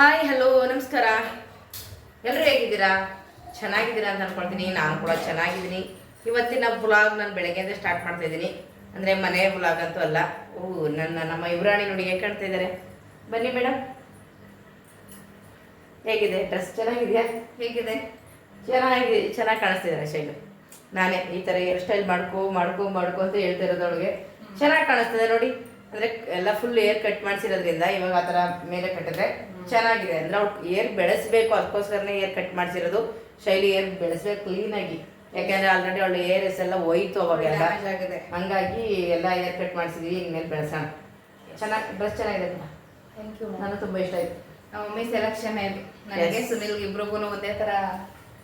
Hi hello ನಮಸ್ಕಾರ. ಎಲ್ಲರೂ ಹೇಗಿದ್ದೀರಾ? ಚೆನ್ನಾಗಿದ್ದೀರಾ ಅಂತ ಅಂದ್ಕೊಳ್ತೀನಿ. ನಾನು ಕೂಡ ಚೆನ್ನಾಗಿದ್ದೀನಿ. ಇವತ್ತಿನ ವ್ಲಾಗ್ ನಾನು ಬೆಳಗ್ಗೆಯಿಂದ ಸ್ಟಾರ್ಟ್ ಮಾಡ್ತಾ ಇದ್ದೀನಿ. ಅಂದರೆ ಮನೆ ವ್ಲಾಗ್ ಅಂತೂ ಅಲ್ಲ. ನಮ್ಮ ಯುವರಾಣಿ ನೋಡಿ ಹೇಗೆ ಕಾಣ್ತಾ ಇದ್ದಾರೆ. ಬನ್ನಿ ಮೇಡಮ್. ಹೇಗಿದೆ ಡ್ರೆಸ್? ಚೆನ್ನಾಗಿದೆಯಾ? ಹೇಗಿದೆ? ಚೆನ್ನಾಗಿ ಕಾಣಿಸ್ತಿದ್ದಾರೆ ಶೈಲು. ನಾನೇ ಈ ಥರ ಹೇರ್ ಸ್ಟೈಲ್ ಮಾಡ್ಕೊ ಅಂತ ಹೇಳ್ತಾ ಇರೋದೊಳಗೆ ಚೆನ್ನಾಗಿ ಕಾಣಿಸ್ತದೆ ನೋಡಿ. ಅಂದರೆ ಎಲ್ಲ ಫುಲ್ ಏರ್ ಕಟ್ ಮಾಡಿಸಿರೋದ್ರಿಂದ ಇವಾಗ ಆ ಥರ ಮೇಲೆ ಕಟ್ಟಿದ್ರೆ ಚೆನ್ನಾಗಿದೆ. ಅಂದರೆ ಅವ್ರು ಏರ್ ಬೆಳೆಸಬೇಕು, ಅದಕ್ಕೋಸ್ಕರನೇ ಏರ್ ಕಟ್ ಮಾಡಿಸಿರೋದು. ಶೈಲಿ ಏರ್ ಬೆಳೆಸ್ಬೇಕು ಕ್ಲೀನಾಗಿ, ಯಾಕೆಂದರೆ ಆಲ್ರೆಡಿ ಅವಳು ಏರ್ ಎಲ್ಲ ಹೋಯ್ತು ಅವಾಗೆಲ್ಲ, ಹಂಗಾಗಿ ಎಲ್ಲ ಏರ್ ಕಟ್ ಮಾಡಿಸಿದ್ವಿ. ಇನ್ಮೇಲೆ ಬೆಳೆಸೋಣ. ಚೆನ್ನಾಗಿ ಡ್ರೆಸ್ ಚೆನ್ನಾಗಿದೆ. Thank you. ನನಗೆ ತುಂಬ ಇಷ್ಟ ಆಯಿತು. ನಮ್ಮ ಮಮ್ಮಿ ಸೆಲೆಕ್ಷನ್ ಇದು. ನನಗೆ ಸುನಿಲ್ಗೆ ಇಬ್ರಿಗೂ ಒಂದೇ ಥರ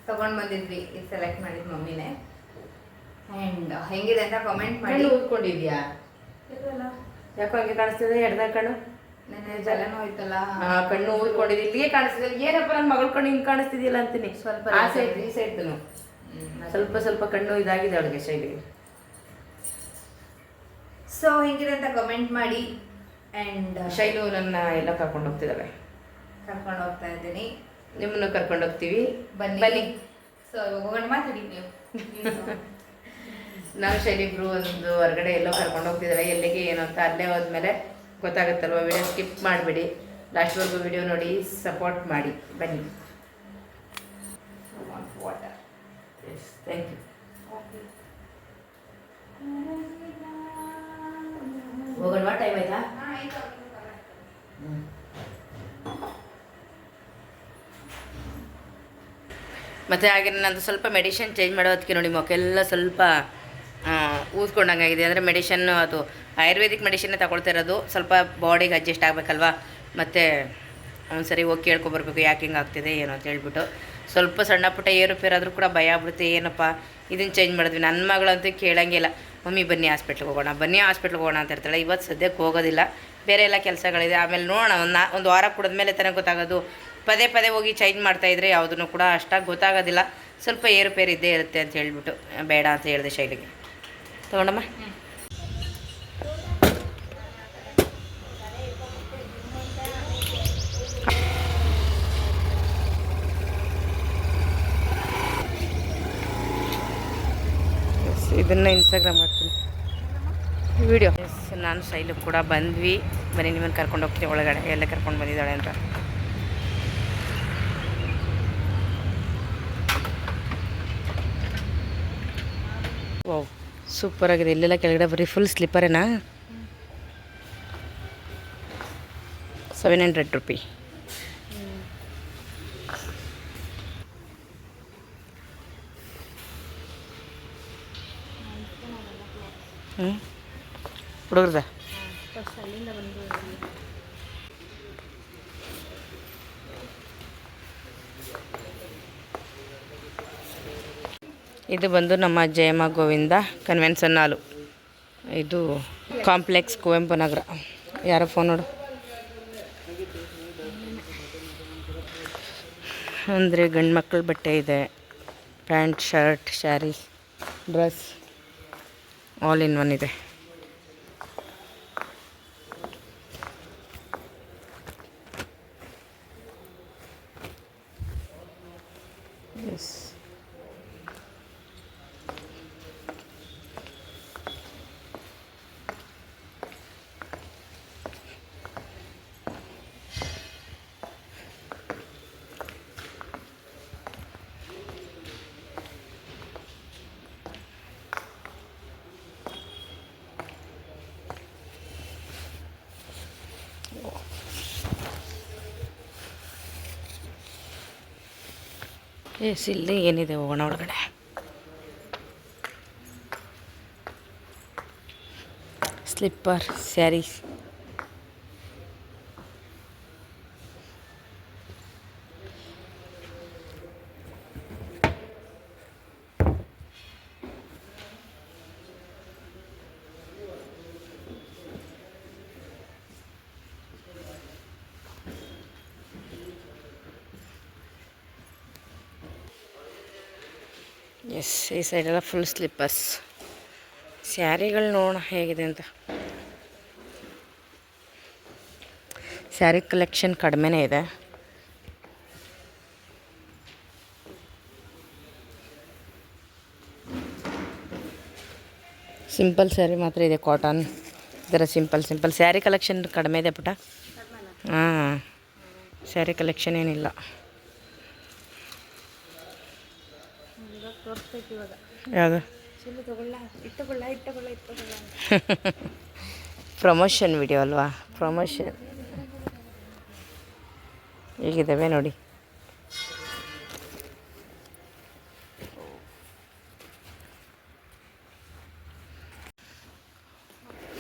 ತೊಗೊಂಡು ಬಂದಿದ್ವಿ. ಇದು ಸೆಲೆಕ್ಟ್ ಮಾಡಿದ್ದು ಮಮ್ಮಿನೇ. ಆ್ಯಂಡ್ ಹೆಂಗಿದೆ ಅಂತ ಕಾಮೆಂಟ್ ಮಾಡಿ. ಉಳ್ಕೊಂಡಿದ್ಯಾ? ಯಾಕೋ ಹಂಗೆ ಕಾಣಿಸ್ತಿದೆ ಎಡ್ದಾಗ ಕಣ್ಣು. ನೆನ್ನೆ ಜಲನೂ ಹೋಯ್ತಲ್ಲ, ಕಣ್ಣು ಉಳ್ಕೊಂಡಿದ್ದು ಇಲ್ಲಿಗೆ ಕಾಣಿಸ್ತಿದೆ. ಏನಪ್ಪ ನನ್ನ ಮಗಳ ಕಣ್ಣು ಹಿಂಗೆ ಕಾಣಿಸ್ತಿದ್ಯಲ್ಲ ಅಂತೀನಿ. ಸ್ವಲ್ಪ ಆ ಸೈಡ್ ಈ ಸೈಡ್ನು ಸ್ವಲ್ಪ ಕಣ್ಣು ಇದಾಗಿದೆ ಅವಳಿಗೆ ಶೈಲಿಗೆ. ಸೊ ಹೆಂಗಿದೆ ಅಂತ ಕಮೆಂಟ್ ಮಾಡಿ. ಆ್ಯಂಡ್ ಶೈಲು ನನ್ನ ಎಲ್ಲ ಕರ್ಕೊಂಡು ಹೋಗ್ತಿದ್ದಾಳೆ. ಕರ್ಕೊಂಡು ಹೋಗ್ತಾ ಇದ್ದೀನಿ. ನಿಮ್ಮನ್ನು ಕರ್ಕೊಂಡು ಹೋಗ್ತೀವಿ. ಬನ್ನಿ. ಸೊ ಹೋಗೋಣ, ಮಾತಾಡಿ ನೀವು. ನಾನು ಶೈಲಿಬ್ರು ಒಂದು ಹೊರಗಡೆ ಎಲ್ಲೋ ಕರ್ಕೊಂಡು ಹೋಗ್ತಿದ್ದಾಳೆ. ಎಲ್ಲಿಗೆ ಏನು ಅಂತ ಅಲ್ಲೇ ಹೋದ್ಮೇಲೆ ಗೊತ್ತಾಗುತ್ತಲ್ವ. ವಿಡಿಯೋ ಸ್ಕಿಪ್ ಮಾಡಿಬಿಡಿ, ಲಾಸ್ಟ್ವರೆಗೂ ವಿಡಿಯೋ ನೋಡಿ ಸಪೋರ್ಟ್ ಮಾಡಿ. ಬನ್ನಿ. ವಾಟರ್. Yes, thank you. ಹೋಗೋಣ, ಟೈಮ್ ಆಯ್ತಾ? ಮತ್ತು ಹಾಗೆ ನಂದು ಸ್ವಲ್ಪ ಮೆಡಿಷನ್ ಚೇಂಜ್ ಮಾಡೋದಕ್ಕೆ ನೋಡಿ ಮೊಕ್ಕೆಲ್ಲ ಸ್ವಲ್ಪ ಊದ್ಕೊಂಡಂಗಾಗಿದೆ. ಅಂದರೆ ಮೆಡಿಷನ್ ಅದು ಆಯುರ್ವೇದಿಕ್ ಮೆಡಿಷನ್ನೇ ತಗೊಳ್ತಾ ಇರೋದು. ಸ್ವಲ್ಪ ಬಾಡಿಗೆ ಅಡ್ಜಸ್ಟ್ ಆಗಬೇಕಲ್ವ. ಮತ್ತು ಒಂದು ಸರಿ ಹೋಗಿ ಕೇಳ್ಕೊಬರ್ಬೇಕು ಯಾಕೆ ಹಿಂಗೆ ಆಗ್ತಿದೆ ಏನು ಅಂತ ಹೇಳ್ಬಿಟ್ಟು. ಸ್ವಲ್ಪ ಸಣ್ಣ ಪುಟ್ಟ ಏರುಪೇರಾದರೂ ಕೂಡ ಭಯ ಆಗ್ಬಿಡುತ್ತೆ. ಏನಪ್ಪ ಇದನ್ನು ಚೇಂಜ್ ಮಾಡಿದ್ವಿ. ನನ್ನ ಮಗಳಂತೂ ಕೇಳೋಂಗಿಲ್ಲ. ಮಮ್ಮಿ ಬನ್ನಿ ಹಾಸ್ಪಿಟ್ಲಿಗೆ ಹೋಗೋಣ ಅಂತ ಇರ್ತಾಳೆ. ಇವತ್ತು ಸದ್ಯಕ್ಕೆ ಹೋಗೋದಿಲ್ಲ, ಬೇರೆ ಎಲ್ಲ ಕೆಲಸಗಳಿದೆ. ಆಮೇಲೆ ನೋಡೋಣ, ಒಂದು ವಾರ ಕುಡಿದ್ಮೇಲೆ ತಾನೇ ಗೊತ್ತಾಗೋದು. ಪದೇ ಹೋಗಿ ಚೇಂಜ್ ಮಾಡ್ತಾಯಿದ್ರೆ ಯಾವುದನ್ನು ಕೂಡ ಅಷ್ಟಾಗಿ ಗೊತ್ತಾಗೋದಿಲ್ಲ. ಸ್ವಲ್ಪ ಏರುಪೇರು ಇದ್ದೇ ಇರುತ್ತೆ ಅಂತ ಹೇಳ್ಬಿಟ್ಟು ಬೇಡ ಅಂತ ಹೇಳಿದೆ ಶೈಲಿಗೆ. ತಗೊಂಡಮ್ಮ. ಇದನ್ನು ಇನ್ಸ್ಟಾಗ್ರಾಮ್ ಮಾಡ್ತೀನಿ ವಿಡಿಯೋ. ನಾನು ಶೈಲು ಕೂಡ ಬಂದ್ವಿ. ಬನ್ನಿ, ನಿಮ್ಮನ್ನು ಕರ್ಕೊಂಡು ಹೋಗ್ತೀನಿ ಒಳಗಡೆ. ಎಲ್ಲ ಕರ್ಕೊಂಡು ಬಂದಿದ್ದಾಳೆ ಅಂತ. ವಾವ್, ಸೂಪರಾಗಿದೆ. ಇಲ್ಲೆಲ್ಲ ಕೆಳಗಡೆ ಬರೀ ಫುಲ್ ಸ್ಲಿಪ್ಪರೇನಾ? 700 ರೂಪಿ. ಹುಡುಗ್ರದ ಇದು ಬಂದು ನಮ್ಮ ಜಯಮ್ಮ ಗೋವಿಂದ ಕನ್ವೆನ್ಷನ್ ಹಾಲು. ಇದು ಕಾಂಪ್ಲೆಕ್ಸ್ ಕುವೆಂಪು ನಗರ. ಯಾರೋ ಫೋನ್ ನೋಡು. ಅಂದರೆ ಗಂಡು ಮಕ್ಕಳ ಬಟ್ಟೆ ಇದೆ. Pant, shirt, sari, dress all in one ಇದೆ. ಎಸ್, ಇಲ್ಲಿ ಏನಿದೆ ಹೋಗೋಣ ಒಳಗಡೆ. ಸ್ಲಿಪ್ಪರ್, ಸ್ಯಾರೀಸ್, ಎಸ್, ಈ ಸೈಡೆಲ್ಲ ಫುಲ್ ಸ್ಲಿಪ್ಪರ್ಸ್. ಸ್ಯಾರಿಗಳು ನೋಡೋಣ ಹೇಗಿದೆ ಅಂತ. ಸ್ಯಾರಿ ಕಲೆಕ್ಷನ್ ಕಡಿಮೆನೇ ಇದೆ. ಸಿಂಪಲ್ ಸ್ಯಾರಿ ಮಾತ್ರ ಇದೆ, ಕಾಟನ್ ಈ ಥರ ಸಿಂಪಲ್ ಸ್ಯಾರಿ ಕಲೆಕ್ಷನ್ ಕಡಿಮೆ ಇದೆ ಪುಟ. ಹಾಂ, ಸ್ಯಾರಿ ಕಲೆಕ್ಷನ್ ಏನಿಲ್ಲ. ಯಾವುದು ಪ್ರಮೋಷನ್ ವಿಡಿಯೋ ಅಲ್ವಾ, ಪ್ರಮೋಷನ್ ಹೇಗಿದ್ದಾವೆ ನೋಡಿ.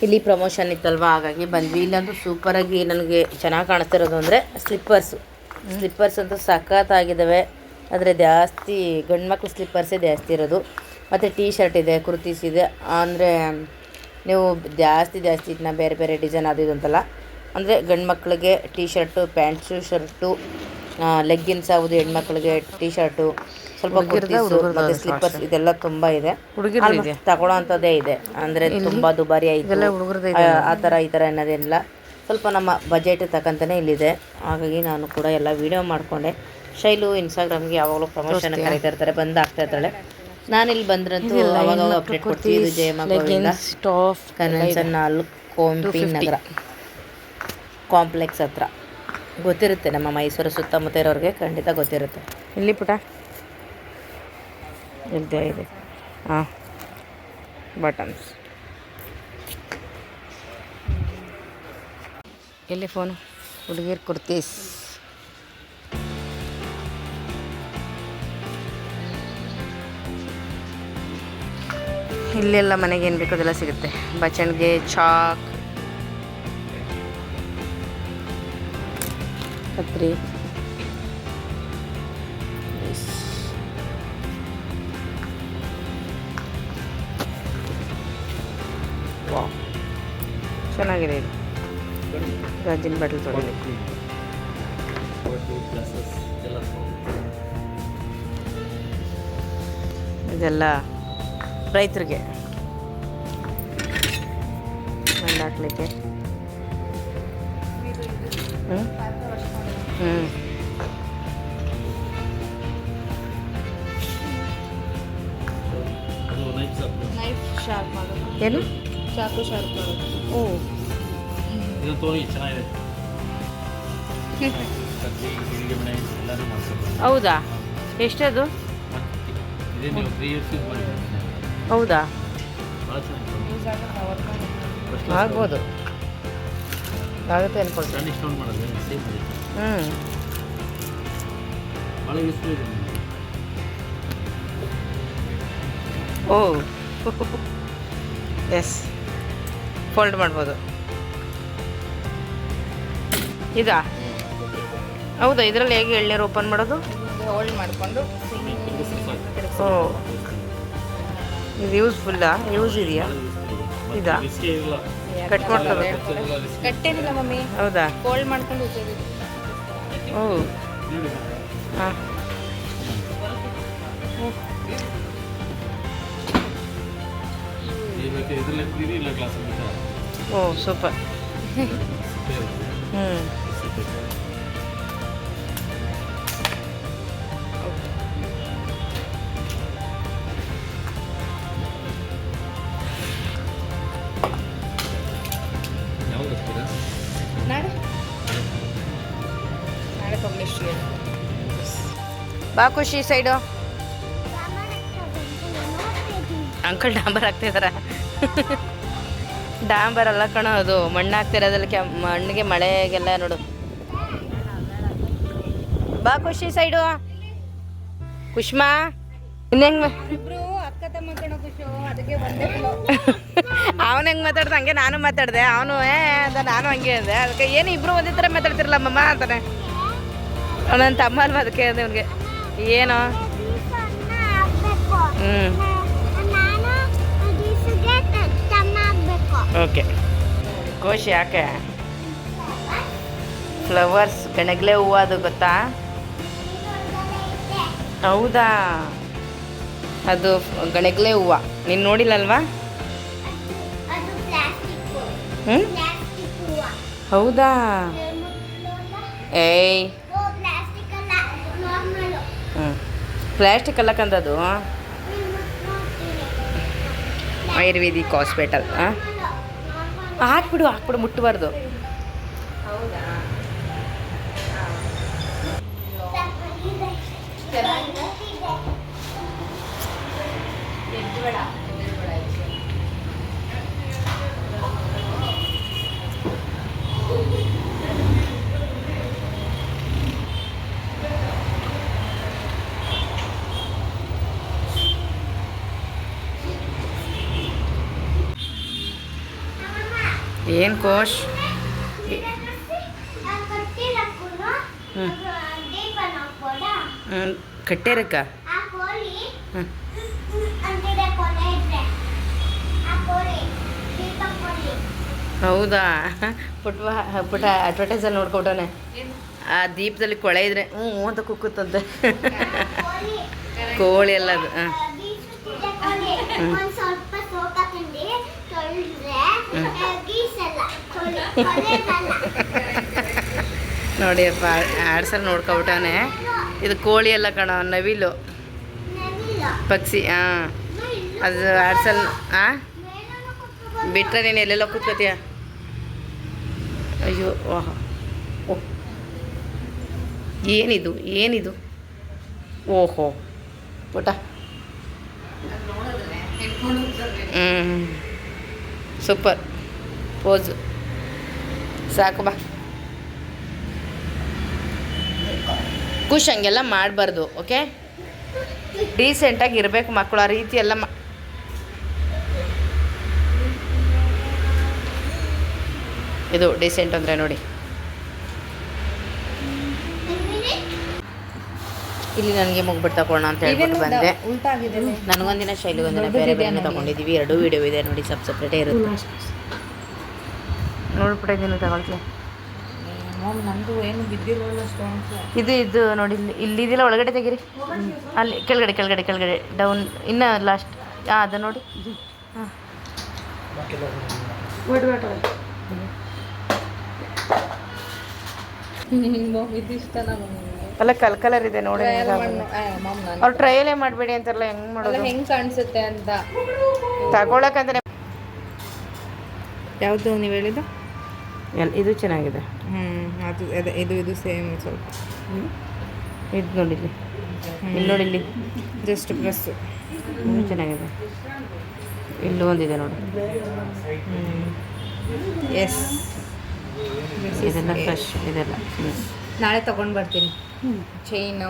ಇಲ್ಲಿ ಪ್ರಮೋಷನ್ ಇತ್ತಲ್ವ, ಹಾಗಾಗಿ ಬಂದ್ವಿ. ಇಲ್ಲಂತೂ ಸೂಪರಾಗಿ ನನಗೆ ಚೆನ್ನಾಗಿ ಕಾಣಿಸ್ತಿರೋದು ಅಂದರೆ ಸ್ಲಿಪ್ಪರ್ಸ್ ಅಂತೂ ಸಖತ್ತಾಗಿದ್ದಾವೆ. ಆದರೆ ಜಾಸ್ತಿ ಗಂಡು ಮಕ್ಳು ಸ್ಲಿಪ್ಪರ್ಸೇ ಜಾಸ್ತಿ ಇರೋದು. ಮತ್ತು ಟೀ ಶರ್ಟ್ ಇದೆ, ಕುರ್ತೀಸ್ ಇದೆ. ಅಂದರೆ ನೀವು ಜಾಸ್ತಿ ಇದನ್ನ ಬೇರೆ ಬೇರೆ ಡಿಸೈನ್ ಅದು ಇದು ಅಂತಲ್ಲ, ಅಂದರೆ ಗಂಡು ಮಕ್ಕಳಿಗೆ T shirt, pants, shirt, leggings ಆಗೋದು, ಹೆಣ್ಮಕ್ಳಿಗೆ ಟೀ ಶರ್ಟು, ಸ್ವಲ್ಪ ಕುರ್ತೀಸು ಮತ್ತು ಸ್ಲಿಪ್ಪರ್ಸ್ ಇದೆಲ್ಲ ತುಂಬ ಇದೆ. ತಗೊಳ್ಳೋ ಅಂಥದ್ದೇ ಇದೆ, ಅಂದರೆ ತುಂಬ ದುಬಾರಿ ಆಯಿತು ಆ ಥರ ಈ ಥರ ಅನ್ನೋದೇನಿಲ್ಲ. ಸ್ವಲ್ಪ ನಮ್ಮ ಬಜೆಟ್ ತಕ್ಕಂತಲೇ ಇಲ್ಲಿದೆ. ಹಾಗಾಗಿ ನಾನು ಕೂಡ ಎಲ್ಲ ವೀಡಿಯೋ ಮಾಡಿಕೊಂಡೆ. ಶೈಲು ಇನ್ಸ್ಟಾಗ್ರಾಮ್ಗೆ ಯಾವಾಗಲೂ ಪ್ರಮೋಷನ್ ಕರೀತಾ ಇರ್ತಾರೆ, ಬಂದು ಆಗ್ತಾ ಇರ್ತಾಳೆ. ನಾನಿಲ್ಲಿ ಬಂದ್ರಂತೂ ಅವಾಗ ಅಪ್ಡೇಟ್ ಕೊಡ್ತೀವಿ. ಇದು ಜಯಮಗಳಿಂದ ಕನ್ವೆನ್ಷನ್ ಹಾಲ್, ಕೋಂಪಿ ನಗರ ಕಾಂಪ್ಲೆಕ್ಸ್ ಹತ್ರ. ಗೊತ್ತಿರುತ್ತೆ ನಮ್ಮ ಮೈಸೂರು ಸುತ್ತಮುತ್ತ ಇರೋರಿಗೆ, ಖಂಡಿತ ಗೊತ್ತಿರುತ್ತೆ. ಇಲ್ಲಿ ಪುಟ ಇಲ್ಲದೆ ಇದೆ. ಹಾಂ, ಬಟನ್ಸ್. ಎಲ್ಲಿ ಫೋನು? ಹುಡುಗಿರ್ ಕುರ್ತೀಸ್. ಇಲ್ಲೆಲ್ಲ ಮನೆಗೆ ಏನು ಬೇಕೋ ಅದೆಲ್ಲ ಸಿಗುತ್ತೆ. ಬಚಣಿಗೆ, ಚಾಕ್, ಕತ್ರಿ, ವಾವ್ ಚೆನ್ನಾಗಿದೆ. ಇದು ಗಾಜಿನ ಬಾಟಲ್ ತೊಗೊಳ್ಳಿ. ಇದೆಲ್ಲ ರೈತರಿಗೆ ಮಣ್ಣು ಹಾಕ್ಲಿಕ್ಕೆ. ಹ್ಞೂ ಏನು ಚಾಕು ಶಾರ್ಪ್ ಮಾಡೋದು. ಓ, ಹೌದಾ? ಎಷ್ಟದು? ಹೌದಾ? ಆಗ್ಬೋದು, ಆಗುತ್ತೆ ಅನ್ಕೊಳ್ತೀನಿ. ಓ ಎಸ್, ಫೋಲ್ಡ್ ಮಾಡ್ಬೋದು. ಇದಾ? ಹೌದಾ? ಇದರಲ್ಲಿ ಹೇಗೆ ಎಳ್ನೀರು ಓಪನ್ ಮಾಡೋದು? ಹೋಲ್ಡ್ ಮಾಡಿಕೊಂಡು. ಓ, ಇದು ಯೂಸ್ಫುಲ್ಲಾ? ಯೂಸ್ ಇದೆಯಾ? ಇದಾ? ಕಟ್ ಮಾಡ್ಕೋಬೇಕು? ಕಟ್ಟೇನಿಲ್ಲ ಮಮ್ಮಿ. ಹೌದಾ? ಹೋಲ್ಡ್ ಮಾಡ್ಕೊಂಡು ಉಪಯೋಗಿಸಿ. ಓ ಹಾಂ, ಓ ಸೂಪರ್. ಹ್ಞೂ, ನಾಳೆ ಪಬ್ಲಿಷ್. ಬಾ ಖುಷಿ ಸೈಡು. ಅಂಕಲ್ ಡಾಂಬರ್ ಹಾಕ್ತಿದಾರ? ಡಾಂಬರ್ ಅಲ್ಲ ಕಣೋ, ಅದು ಮಣ್ಣು ಹಾಕ್ತಿರೋದ್ರಲ್ಲಿ ಮಣ್ಣಿಗೆ ಮಳೆಗೆಲ್ಲ ನೋಡು. ಬಾ ಖುಷಿ ಸೈಡು. ಕುಷ್ಮಾ ಇನ್ನೆಂಗೆ ಇಬ್ರು ಅಕ್ಕ ತಮ್ಮ ಕಣೋ ಖುಷು, ಅದಕ್ಕೆ ಒಂದೇ ಅವನು ಹೆಂಗೆ ಮಾತಾಡ್ದೆ ಹಂಗೆ ನಾನು ಮಾತಾಡಿದೆ. ಅವನು ಅಂತ ನಾನು ಹಂಗೆ ಅಂದೆ. ಅದಕ್ಕೆ ಏನು ಇಬ್ರು ಒಂದೇ ಥರ ಮಾತಾಡ್ತಿರಲ್ಲ ಮಮ್ಮ ಅಂತಾನೆ. ನನ್ನ ತಮ್ಮ ಅಲ್ವ, ಅದಕ್ಕೆ ಅಂದೆ ಅವ್ನಿಗೆ. ಏನು? ಹ್ಞೂ, ಓಕೆ. ಕೋಶಿ ಯಾಕೆ? ಫ್ಲವರ್ಸ್, ಗಣಗ್ಲೆ ಹೂವು, ಅದು ಗೊತ್ತಾ? ಹೌದಾ? ಅದು ಗಣಗ್ಲೆ ಹೂವು. ನೀನು ನೋಡಿಲ್ಲಲ್ವಾ? ಹ್ಞೂ, ಹೌದಾ? ಏಯ್, ಹ್ಞೂ, ಪ್ಲ್ಯಾಸ್ಟಿಕ್ ಅಲ್ಲ ಕಂದದು. ಆಯುರ್ವೇದಿಕ್ ಹಾಸ್ಪಿಟಲ್. ಹಾಕ್ಬಿಡು ಮುಟ್ಟಬಾರ್ದು. ಹೌದಾ ಏನು ಕೋಶ್? ಕಟ್ಟೇರಕ್ಕ. ಹೌದಾ? ಪುಟ್ಟ ಅಡ್ವರ್ಟೈಸಲ್ಲಿ ನೋಡ್ಕೊಬಿಟ್ಟವನೆ. ಆ ದೀಪದಲ್ಲಿ ಕೊಳೆ ಇದ್ರೆ ಅಂತ ಕುಕ್ಕುತ್ತಂತೆ. ಕೋಳಿ ಎಲ್ಲ ಅದು. ನೋಡಿಯಪ್ಪ ಆಡ್ಸಲ್ಲಿ ನೋಡ್ಕೊಬಿಟ್ಟವನೆ. ಇದು ಕೋಳಿ ಎಲ್ಲ ಕಣ, ನವಿಲು ಪಕ್ಷಿ. ಅದು ಆಡ್ಸಲ್ ಬಿಟ್ಟರೆ ನೀನು ಎಲ್ಲೆಲ್ಲ ಕೂತ್ಕೋತೀಯ. ಅಯ್ಯೋ ಓಹ್ ಓಹ್, ಏನಿದು ಓಹೋ ಪುಟ. ಸೂಪರ್ ಪೋಸು, ಸಾಕು ಬಾ. ಖುಷ್ ಹಂಗೆಲ್ಲ ಮಾಡಬಾರ್ದು. ಓಕೆ, ಡೀಸೆಂಟಾಗಿ ಇರಬೇಕು ಮಕ್ಕಳು. ಆ ರೀತಿ ಎಲ್ಲ ಇದು ಡೀಸೆಂಟ್ ಅಂದರೆ ನೋಡಿ. ಇಲ್ಲಿ ನನಗೆ ಮುಗ್ಬಿಟ್ಟು ತಗೊಳ್ಳೋಣ ಅಂತ ಹೇಳ್ಬಿಟ್ಟು ಬಂದೆ. ನನಗೊಂದಿನ ಶೈಲಿಗೊಂದಿನ ಬೇರೆ ಬೇರೆ ತೊಗೊಂಡಿದ್ದೀವಿ. 2 ವೀಡಿಯೋ ಇದೆ ನೋಡಿ, ಸಪ್ರೇಟೇ ಇರುತ್ತೆ. ನೋಡ್ಬಿಟ್ಟಿದ್ದೀನಿ, ತಗೊಳ್ತೀನಿ. ನಮ್ಮದು ಏನು ಬಿದ್ದಿರೋಲ್ಲ ಸ್ಟೋನ್ಸ್. ಇದು ನೋಡಿ, ಇಲ್ಲಿದೆಲ್ಲ ಒಳಗಡೆ ತೆಗೀರಿ. ಅಲ್ಲಿ ಕೆಳಗಡೆ ಡೌನ್ ಇನ್ನು ಲಾಸ್ಟ್. ಅದು ನೋಡಿ. ಹಾಂ ಅಲ್ಲ ಕಲರ್ ಇದೆ ನೋಡಿ. ಅವ್ರು ಟ್ರಯಲೇ ಮಾಡಬೇಡಿ ಅಂತಾರಲ್ಲ, ಹೆಂಗೆ ಮಾಡೋದು? ಹೆಂಗೆ ಕಾಣಿಸುತ್ತೆ ಅಂತ ತಗೊಳಕಂದ್ರೆ. ಯಾವುದು ನೀವು ಹೇಳಿದ್ದು? ಇದು ಚೆನ್ನಾಗಿದೆ. ಅದು ಇದು ಸೇಮ್ ಸ್ವಲ್ಪ. ಇದು ನೋಡಿಲ್ಲಿ, ಇಲ್ಲಿ ನೋಡಿಲ್ಲಿ ಜಸ್ಟ್ ಪ್ಲಸ್. ಚೆನ್ನಾಗಿದೆ. ಇಲ್ಲೂ ಒಂದಿದೆ ನೋಡಿ. ಎಸ್, ಇದೆಲ್ಲ ಫ್ರೆಶ್ ಇದೆಲ್ಲ. ನಾಳೆ ತೊಗೊಂಡು ಬರ್ತೀನಿ ಚೈನು.